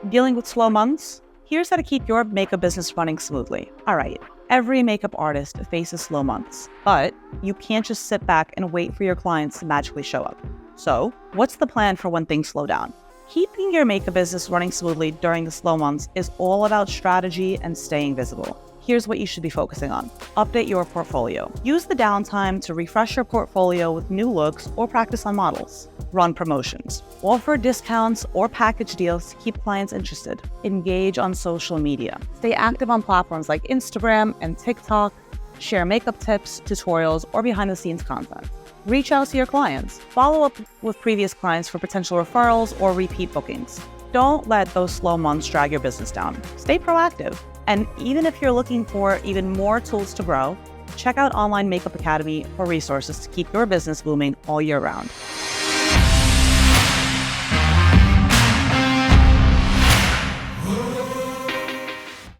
Dealing with slow months? Here's how to keep your makeup business running smoothly. All right, every makeup artist faces slow months, but you can't just sit back and wait for your clients to magically show up. So, what's the plan for when things slow down? Keeping your makeup business running smoothly during the slow months is all about strategy and staying visible. Here's what you should be focusing on. Update your portfolio. Use the downtime to refresh your portfolio with new looks or practice on models. Run promotions. Offer discounts or package deals to keep clients interested. Engage on social media. Stay active on platforms like Instagram and TikTok. Share makeup tips, tutorials, or behind-the-scenes content. Reach out to your clients. Follow up with previous clients for potential referrals or repeat bookings. Don't let those slow months drag your business down. Stay proactive. And even if you're looking for even more tools to grow, check out Online Makeup Academy for resources to keep your business booming all year round.